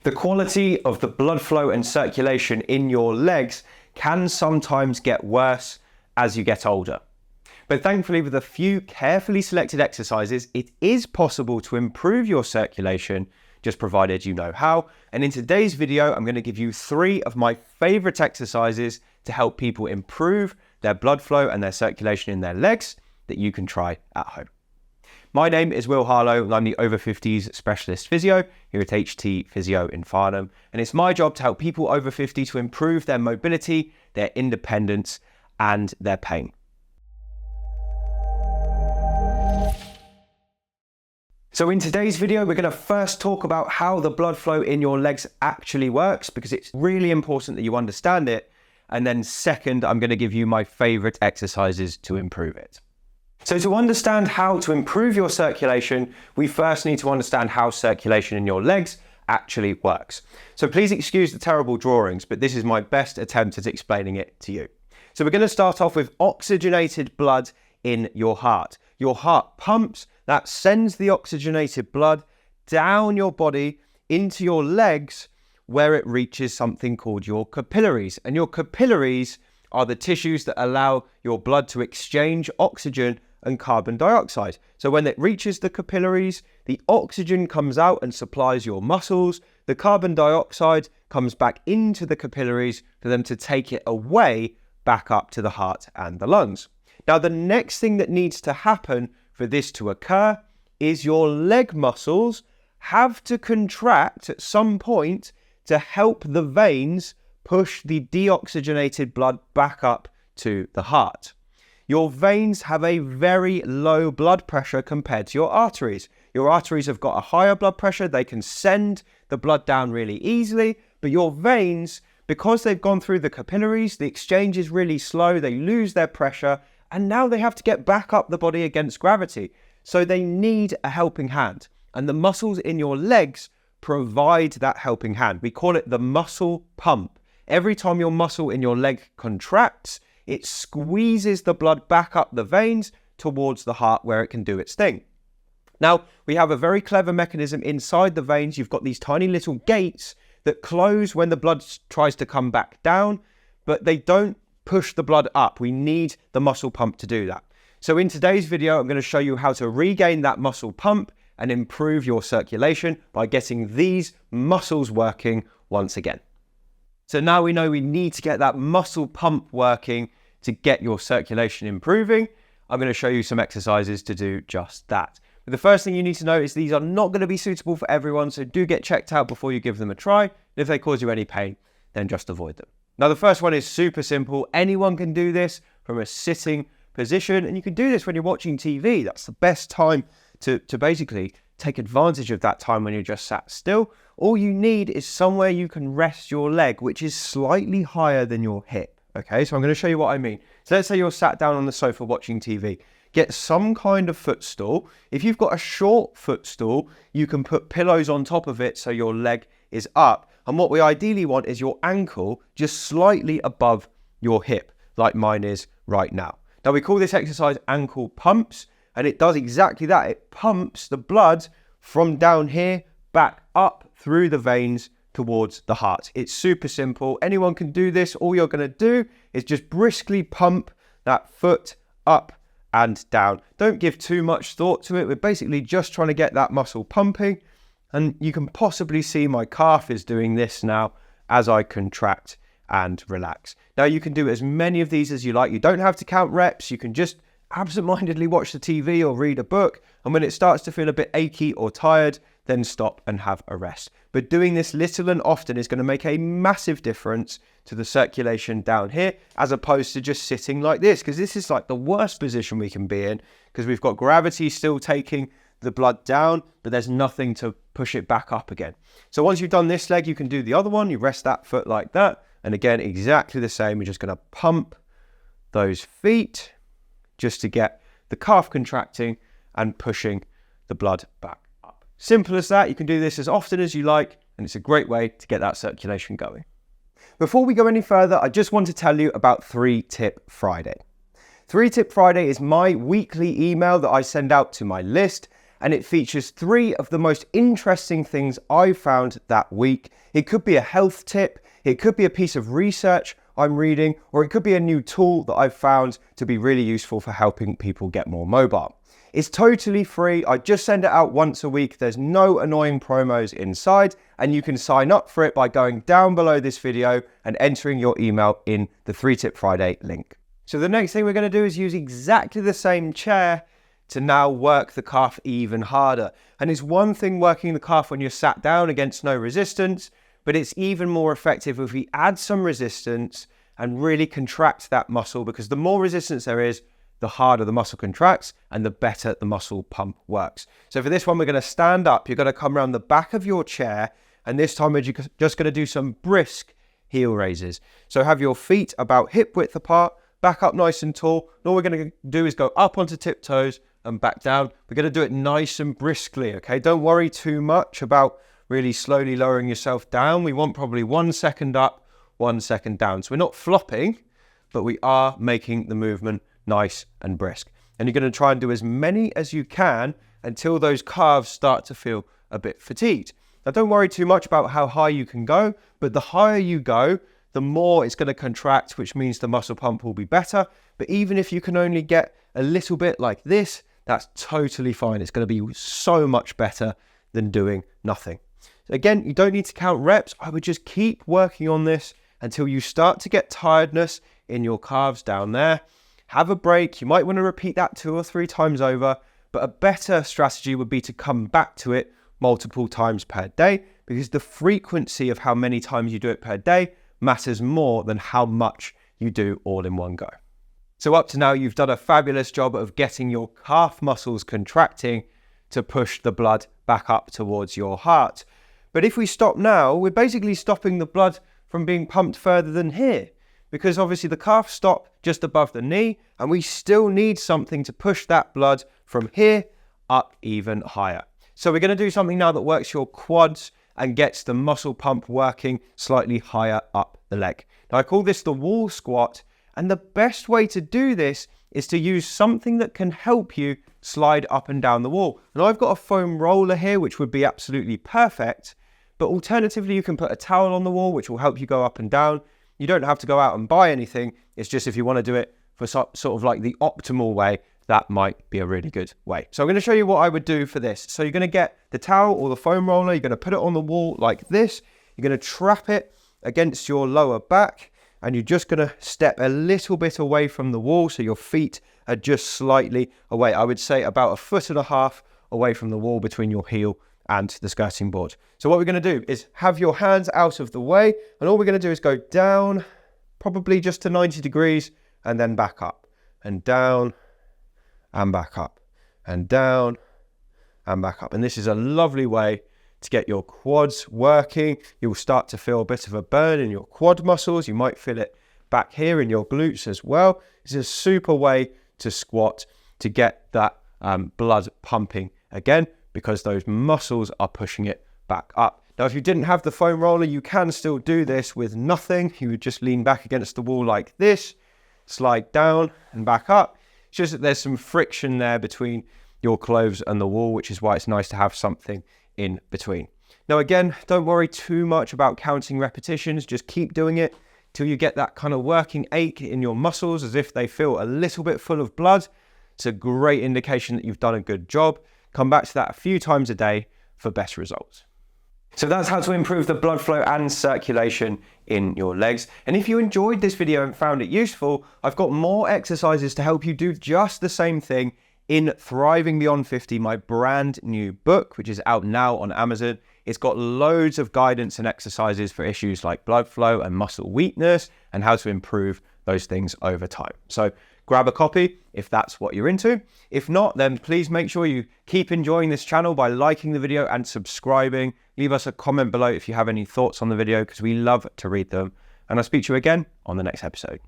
The quality of the blood flow and circulation in your legs can sometimes get worse as you get older. But thankfully, with a few carefully selected exercises, it is possible to improve your circulation, just provided you know how. And in today's video, I'm going to give you 3 of my favorite exercises to help people improve their blood flow and their circulation in their legs that you can try at home. My name is Harlow, and I'm the Over-Fifties specialist physio here at HT Physio in Farnham. And it's my job to help people over 50 to improve their mobility, their independence, and their pain. So in today's video, we're going to first talk about how the blood flow in your legs actually works, because it's really important that you understand it. And then second, I'm going to give you my favorite exercises to improve it. So to understand how to improve your circulation, we first need to understand how circulation in your legs actually works. So please excuse the terrible drawings, but this is my best attempt at explaining it to you. So we're going to start off with oxygenated blood in your heart. Your heart pumps, that sends the oxygenated blood down your body into your legs, where it reaches something called your capillaries. And your capillaries are the tissues that allow your blood to exchange oxygen and carbon dioxide. So when it reaches the capillaries, the oxygen comes out and supplies your muscles. The carbon dioxide comes back into the capillaries for them to take it away back up to the heart and the lungs. Now, the next thing that needs to happen for this to occur is your leg muscles have to contract at some point to help the veins push the deoxygenated blood back up to the heart. Your veins have a very low blood pressure compared to your arteries. Your arteries have got a higher blood pressure. They can send the blood down really easily, but your veins, because they've gone through the capillaries, the exchange is really slow. They lose their pressure, and now they have to get back up the body against gravity. So they need a helping hand, and the muscles in your legs provide that helping hand. We call it the muscle pump. Every time your muscle in your leg contracts, it squeezes the blood back up the veins towards the heart where it can do its thing. Now, we have a very clever mechanism inside the veins. You've got these tiny little gates that close when the blood tries to come back down, but they don't push the blood up. We need the muscle pump to do that. So in today's video, I'm going to show you how to regain that muscle pump and improve your circulation by getting these muscles working once again. So now we know we need to get that muscle pump working to get your circulation improving. I'm going to show you some exercises to do just that. But the first thing you need to know is these are not going to be suitable for everyone, so do get checked out before you give them a try. And if they cause you any pain, then just avoid them. Now, the first one is super simple. Anyone can do this from a sitting position, and you can do this when you're watching TV. That's the best time to basically take advantage of that time when you're just sat still. All you need is somewhere you can rest your leg, which is slightly higher than your hip. Okay, so I'm going to show you what I mean. So let's say you're sat down on the sofa watching TV. Get some kind of footstool. If you've got a short footstool, you can put pillows on top of it so your leg is up. And what we ideally want is your ankle just slightly above your hip, like mine is right now. Now, we call this exercise ankle pumps, and it does exactly that. It pumps the blood from down here back up through the veins towards the heart. It's super simple. Anyone can do this. All you're going to do is just briskly pump that foot up and down. Don't give too much thought to it. We're basically just trying to get that muscle pumping. And you can possibly see my calf is doing this now as I contract and relax. Now, you can do as many of these as you like. You don't have to count reps. You can just absentmindedly watch the TV or read a book. And when it starts to feel a bit achy or tired, then stop and have a rest. But doing this little and often is going to make a massive difference to the circulation down here, as opposed to just sitting like this, because this is like the worst position we can be in, because we've got gravity still taking the blood down, but there's nothing to push it back up again. So once you've done this leg, you can do the other one. You rest that foot like that. And again, exactly the same. We're just going to pump those feet just to get the calf contracting and pushing the blood back up. Simple as that. You can do this as often as you like, and it's a great way to get that circulation going. Before we go any further, I just want to tell you about 3 Tip Friday. 3 Tip Friday is my weekly email that I send out to my list, and it features 3 of the most interesting things I've found that week. It could be a health tip, it could be a piece of research I'm reading, or it could be a new tool that I've found to be really useful for helping people get more mobile. It's totally free. I just send it out once a week. There's no annoying promos inside, and you can sign up for it by going down below this video and entering your email in the 3 Tip Friday link. So the next thing we're going to do is use exactly the same chair to now work the calf even harder. And it's one thing working the calf when you're sat down against no resistance, but it's even more effective if we add some resistance and really contract that muscle, because the more resistance there is, the harder the muscle contracts and the better the muscle pump works. So for this one, we're going to stand up. You're going to come around the back of your chair, and this time we're just going to do some brisk heel raises. So have your feet about hip width apart, back up nice and tall. And all we're going to do is go up onto tiptoes and back down. We're going to do it nice and briskly, okay? Don't worry too much about really slowly lowering yourself down. We want probably 1 second up, 1 second down. So we're not flopping, but we are making the movement nice and brisk. And you're going to try and do as many as you can until those calves start to feel a bit fatigued. Now, don't worry too much about how high you can go, but the higher you go, the more it's going to contract, which means the muscle pump will be better. But even if you can only get a little bit like this, that's totally fine. It's going to be so much better than doing nothing. Again, you don't need to count reps. I would just keep working on this until you start to get tiredness in your calves down there. Have a break. You might want to repeat that 2 or 3 times over, but a better strategy would be to come back to it multiple times per day, because the frequency of how many times you do it per day matters more than how much you do all in one go. So up to now, you've done a fabulous job of getting your calf muscles contracting to push the blood back up towards your heart. But if we stop now, we're basically stopping the blood from being pumped further than here, because obviously the calves stop just above the knee, and we still need something to push that blood from here up even higher. So we're going to do something now that works your quads and gets the muscle pump working slightly higher up the leg. Now I call this the wall squat, and the best way to do this is to use something that can help you slide up and down the wall. And I've got a foam roller here, which would be absolutely perfect, but alternatively you can put a towel on the wall, which will help you go up and down. You don't have to go out and buy anything. It's just if you want to do it for sort of like the optimal way, that might be a really good way. So I'm going to show you what I would do for this. So you're going to get the towel or the foam roller. You're going to put it on the wall like this. You're going to trap it against your lower back, and you're just going to step a little bit away from the wall. So your feet are just slightly away. I would say about 1.5 feet away from the wall between your heel and the skirting board. So what we're going to do is have your hands out of the way, and all we're going to do is go down, probably just to 90 degrees, and then back up, and down, and back up, and down, and back up. And this is a lovely way to get your quads working. You'll start to feel a bit of a burn in your quad muscles. You might feel it back here in your glutes as well. It's a super way to squat to get that blood pumping again, because those muscles are pushing it back up. Now, if you didn't have the foam roller, you can still do this with nothing. You would just lean back against the wall like this, slide down and back up. It's just that there's some friction there between your clothes and the wall, which is why it's nice to have something in between. Now, again, don't worry too much about counting repetitions. Just keep doing it till you get that kind of working ache in your muscles as if they feel a little bit full of blood. It's a great indication that you've done a good job. Come back to that a few times a day for better results. So that's how to improve the blood flow and circulation in your legs. And if you enjoyed this video and found it useful, I've got more exercises to help you do just the same thing in Thriving Beyond 50, my brand new book, which is out now on Amazon. It's got loads of guidance and exercises for issues like blood flow and muscle weakness and how to improve those things over time. So grab a copy if that's what you're into. If not, then please make sure you keep enjoying this channel by liking the video and subscribing. Leave us a comment below if you have any thoughts on the video, because we love to read them. And I'll speak to you again on the next episode.